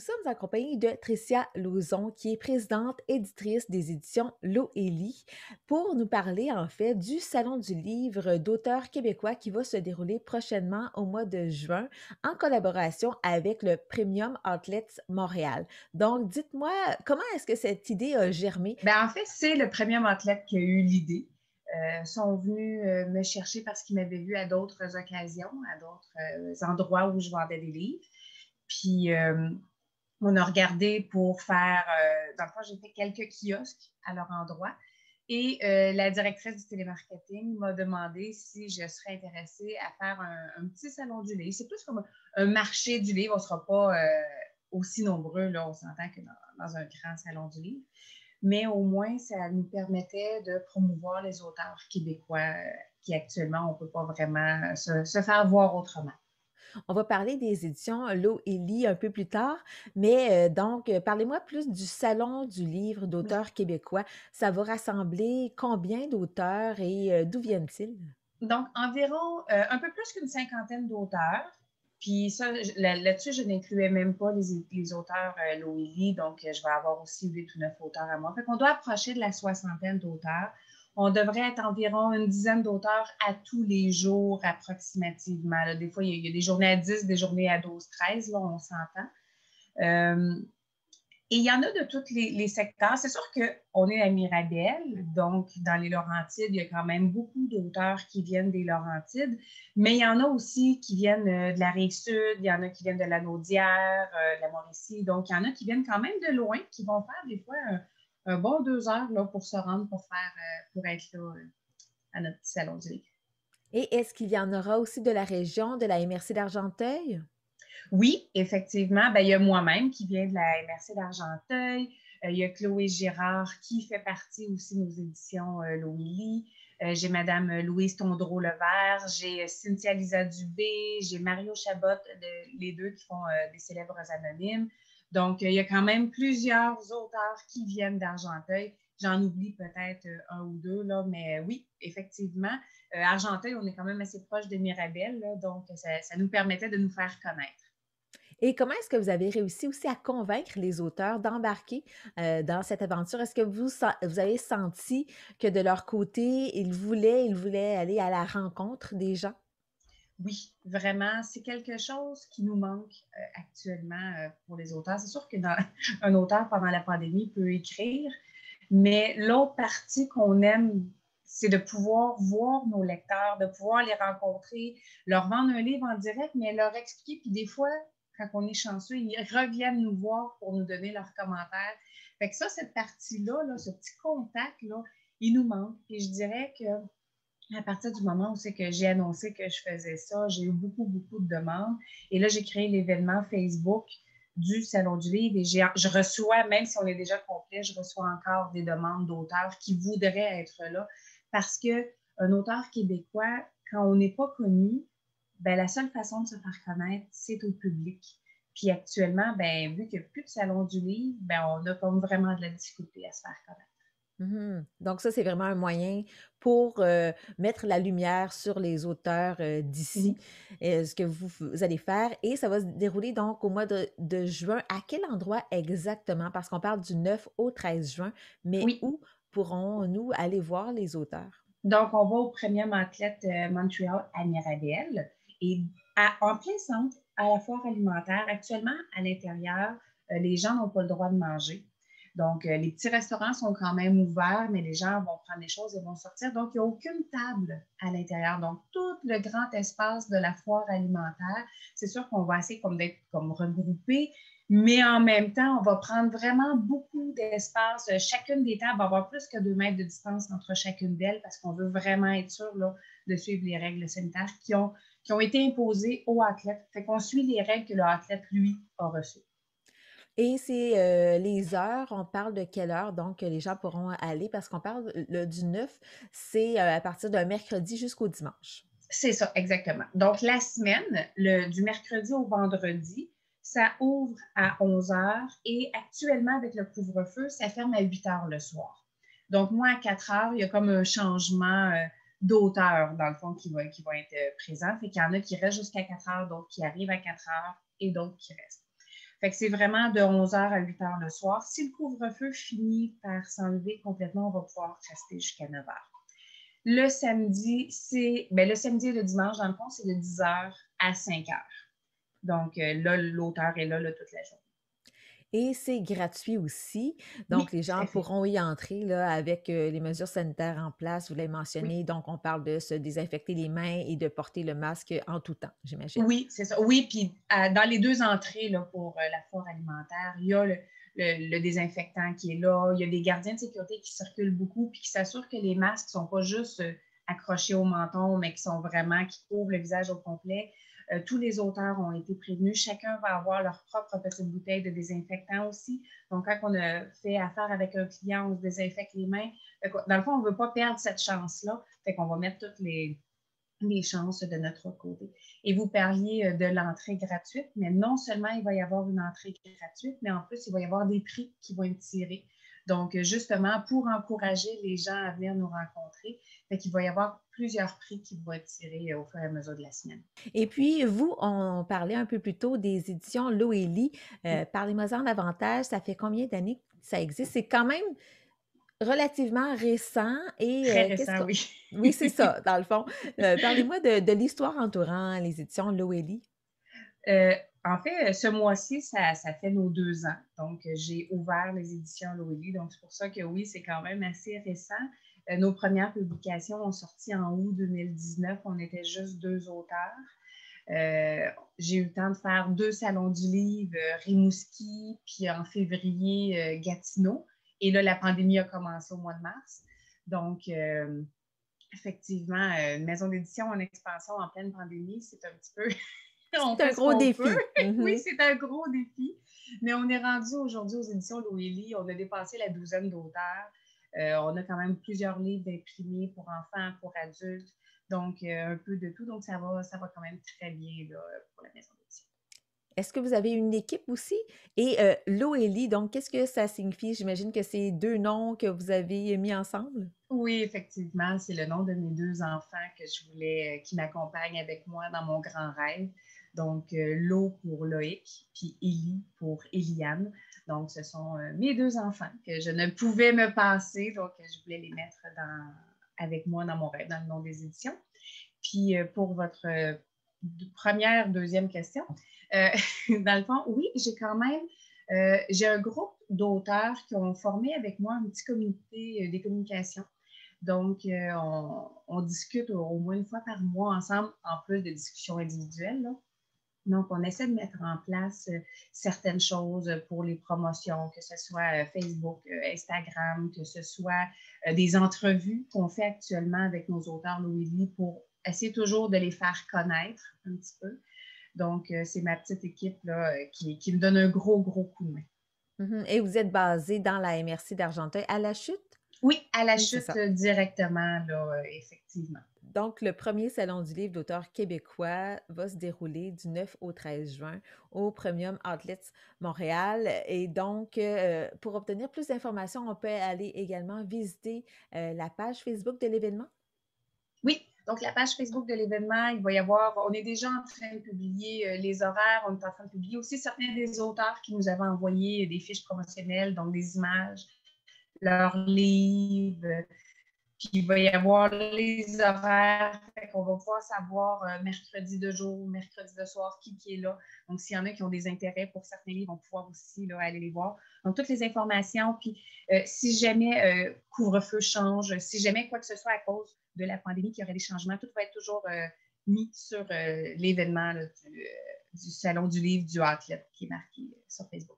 sommes en compagnie de Tricia Lauzon, qui est présidente éditrice des éditions Loélie, pour nous parler en fait du Salon du livre d'auteurs québécois qui va se dérouler prochainement au mois de juin en collaboration avec le Premium Outlets Montréal. Donc, dites-moi, comment est-ce que cette idée a germé? En fait, c'est le premier athlète qui a eu l'idée. Ils sont venus me chercher parce qu'ils m'avaient vu à d'autres occasions, à d'autres endroits où je vendais des livres. Puis, on a regardé pour faire, dans le fond, j'ai fait quelques kiosques à leur endroit. Et la directrice du télémarketing m'a demandé si je serais intéressée à faire un petit salon du livre. C'est plus comme un marché du livre. On ne sera pas aussi nombreux, là, on s'entend que dans un grand salon du livre. Mais au moins, ça nous permettait de promouvoir les auteurs québécois qui actuellement, on ne peut pas vraiment se faire voir autrement. On va parler des éditions Loélie un peu plus tard, mais parlez-moi plus du Salon du livre Oui. d'auteurs québécois. Ça va rassembler combien d'auteurs et d'où viennent-ils? Donc, environ un peu plus qu'une cinquantaine d'auteurs. Puis ça, là-dessus, je n'incluais même pas les auteurs Loélie, donc je vais avoir aussi 8 ou 9 auteurs à moi. Fait qu'on doit approcher de la soixantaine d'auteurs. On devrait être environ une dizaine d'auteurs à tous les jours approximativement. Là, des fois, il y a des journées à 10, des journées à 12, 13, là, on s'entend. Euh, et il y en a de tous les secteurs. C'est sûr qu'on est à Mirabel, donc dans les Laurentides, il y a quand même beaucoup d'auteurs qui viennent des Laurentides, mais il y en a aussi qui viennent de la Rive-Sud, il y en a qui viennent de la Naudière, de la Mauricie, donc il y en a qui viennent quand même de loin, qui vont faire des fois un bon 2 heures là, pour se rendre, pour être là à notre petit salon du livre. Et est-ce qu'il y en aura aussi de la région, de la MRC d'Argenteuil? Oui, effectivement. Il y a moi-même qui viens de la MRC d'Argenteuil. Il y a Chloé Girard qui fait partie aussi de nos éditions Loélie. J'ai Madame Louise Tondreau-Levert, j'ai Cynthia Lisa Dubé, j'ai Mario Chabot, les deux qui font des célèbres anonymes. Donc, il y a quand même plusieurs auteurs qui viennent d'Argenteuil. J'en oublie peut-être un ou deux, là, mais oui, effectivement. Argenteuil, on est quand même assez proche de Mirabel, là, donc ça nous permettait de nous faire connaître. Et comment est-ce que vous avez réussi aussi à convaincre les auteurs d'embarquer dans cette aventure? Est-ce que vous avez senti que de leur côté, ils voulaient aller à la rencontre des gens? Oui, vraiment, c'est quelque chose qui nous manque actuellement pour les auteurs. C'est sûr que un auteur pendant la pandémie peut écrire, mais l'autre partie qu'on aime, c'est de pouvoir voir nos lecteurs, de pouvoir les rencontrer, leur vendre un livre en direct, mais leur expliquer. Puis des fois, quand on est chanceux, ils reviennent nous voir pour nous donner leurs commentaires. Fait que ça, cette partie-là, là, ce petit contact-là, il nous manque. Et je dirais que à partir du moment où c'est que j'ai annoncé que je faisais ça, j'ai eu beaucoup, beaucoup de demandes. Et là, j'ai créé l'événement Facebook du Salon du Livre et je reçois, même si on est déjà complet, je reçois encore des demandes d'auteurs qui voudraient être là parce qu'un auteur québécois, quand on n'est pas connu, la seule façon de se faire connaître, c'est au public. Puis actuellement, vu qu'il n'y a plus de Salon du Livre, on a comme vraiment de la difficulté à se faire connaître. Mhm. Donc ça, c'est vraiment un moyen pour mettre la lumière sur les auteurs d'ici, Oui. ce que vous allez faire. Et ça va se dérouler donc au mois de juin. À quel endroit exactement? Parce qu'on parle du 9 au 13 juin, mais Oui. où pourrons-nous aller voir les auteurs? Donc, on va au Premium Athlète Montréal à Mirabel et en plein centre, à la foire alimentaire. Actuellement, à l'intérieur, les gens n'ont pas le droit de manger. Donc, les petits restaurants sont quand même ouverts, mais les gens vont prendre les choses et vont sortir. Donc, il n'y a aucune table à l'intérieur. Donc, tout le grand espace de la foire alimentaire, c'est sûr qu'on va essayer comme d'être comme regroupés, mais en même temps, on va prendre vraiment beaucoup d'espace. Chacune des tables va avoir plus que 2 mètres de distance entre chacune d'elles parce qu'on veut vraiment être sûr là, de suivre les règles sanitaires qui ont été imposées au athlète. Fait qu'on suit les règles que le athlète, lui, a reçues. Et c'est les heures, on parle de quelle heure donc que les gens pourront aller? Parce qu'on parle du 9, c'est à partir d'un mercredi jusqu'au dimanche. C'est ça, exactement. Donc, la semaine, du mercredi au vendredi, ça ouvre à 11 heures et actuellement, avec le couvre-feu, ça ferme à 8 heures le soir. Donc, moi, à 4 heures, il y a comme un changement d'auteur, dans le fond, qui va être présent. Fait qu'il y en a qui restent jusqu'à 4 heures, d'autres qui arrivent à 4 heures et d'autres qui restent. Fait que c'est vraiment de 11h à 8h le soir. Si le couvre-feu finit par s'enlever complètement, on va pouvoir rester jusqu'à 9h. Le samedi, le samedi et le dimanche, dans le fond, c'est de 10h à 5h. Donc là, l'auteur est là toute la journée. Et c'est gratuit aussi. Donc, Oui, les tout gens à fait. pourront y entrer là, avec les mesures sanitaires en place. Vous l'avez Oui. mentionné. Donc, on parle de se désinfecter les mains et de porter le masque en tout temps, j'imagine. Oui, c'est ça. Oui, puis dans les deux entrées là, pour la foire alimentaire, il y a le désinfectant qui est là. Il y a des gardiens de sécurité qui circulent beaucoup puis qui s'assurent que les masques ne sont pas juste accrochés au menton, mais qui sont vraiment, qui couvrent le visage au complet. Tous les auteurs ont été prévenus. Chacun va avoir leur propre petite bouteille de désinfectant aussi. Donc, quand on a fait affaire avec un client, on se désinfecte les mains. Dans le fond, on ne veut pas perdre cette chance-là. Fait qu'on va mettre toutes les chances de notre côté. Et vous parliez de l'entrée gratuite, mais non seulement il va y avoir une entrée gratuite, mais en plus, il va y avoir des prix qui vont être tirés. Donc, justement, pour encourager les gens à venir nous rencontrer, il va y avoir plusieurs prix qui vont être tirés au fur et à mesure de la semaine. Et puis, vous, on parlait un peu plus tôt des éditions Loélie. Oui, Parlez-moi-en davantage. Ça fait combien d'années que ça existe? C'est quand même relativement récent et très qu'est-ce récent, que... oui. Oui, c'est ça, dans le fond. Parlez-moi de l'histoire entourant les éditions Loélie. Euh, En fait, ce mois-ci, ça fait nos 2 ans. Donc, j'ai ouvert les éditions Loélie. Donc, c'est pour ça que oui, c'est quand même assez récent. Nos premières publications ont sorti en août 2019. On était juste 2 auteurs. J'ai eu le temps de faire 2 salons du livre, Rimouski, puis en février, Gatineau. Et là, la pandémie a commencé au mois de mars. Donc, effectivement, une maison d'édition en expansion en pleine pandémie, c'est un petit peu on C'est un fait ce gros qu'on peut. défi. Oui, Mhm. c'est un gros défi. Mais on est rendu aujourd'hui aux éditions Loélie. On a dépassé la douzaine d'auteurs. On a quand même plusieurs livres imprimés pour enfants, pour adultes. Donc, un peu de tout. Donc, ça va quand même très bien là, pour la maison d'édition. Est-ce que vous avez une équipe aussi? Et Loélie, donc, qu'est-ce que ça signifie? J'imagine que c'est deux noms que vous avez mis ensemble. Oui, effectivement, c'est le nom de mes 2 enfants que je voulais, qui m'accompagnent avec moi dans mon grand rêve. Donc, Lo pour Loïc, puis Élie pour Eliane. Donc, ce sont mes 2 enfants que je ne pouvais me passer. Donc, je voulais les mettre avec moi dans mon rêve, dans le nom des éditions. Puis, pour votre deuxième question, euh, dans le fond, oui, j'ai un groupe d'auteurs qui ont formé avec moi un petit comité des communications. Donc, on discute au moins une fois par mois ensemble, en plus de discussions individuelles, là. Donc, on essaie de mettre en place certaines choses pour les promotions, que ce soit Facebook, Instagram, que ce soit des entrevues qu'on fait actuellement avec nos auteurs Loélie pour essayer toujours de les faire connaître un petit peu. Donc, c'est ma petite équipe là, qui me donne un gros, gros coup de main. Mhm. Et vous êtes basé dans la MRC d'Argenteuil à la Chute? Oui, à la Oui, c'est chute ça. directement, là, effectivement. Donc, le premier salon du livre d'auteurs québécois va se dérouler du 9 au 13 juin au Premium Outlets Montréal. Et donc, pour obtenir plus d'informations, on peut aller également visiter la page Facebook de l'événement. Oui, donc la page Facebook de l'événement, il va y avoir, on est déjà en train de publier les horaires, on est en train de publier aussi certains des auteurs qui nous avaient envoyé des fiches promotionnelles, donc des images, leurs livres, puis il va y avoir les horaires, fait qu'on va pouvoir savoir mercredi de jour, mercredi de soir, qui est là. Donc, s'il y en a qui ont des intérêts pour certains livres, on va pouvoir aussi là, aller les voir. Donc, toutes les informations, puis si jamais couvre-feu change, si jamais quoi que ce soit à cause de la pandémie, qu'il y aurait des changements, tout va être toujours mis sur l'événement du Salon du livre du Outlet qui est marqué sur Facebook.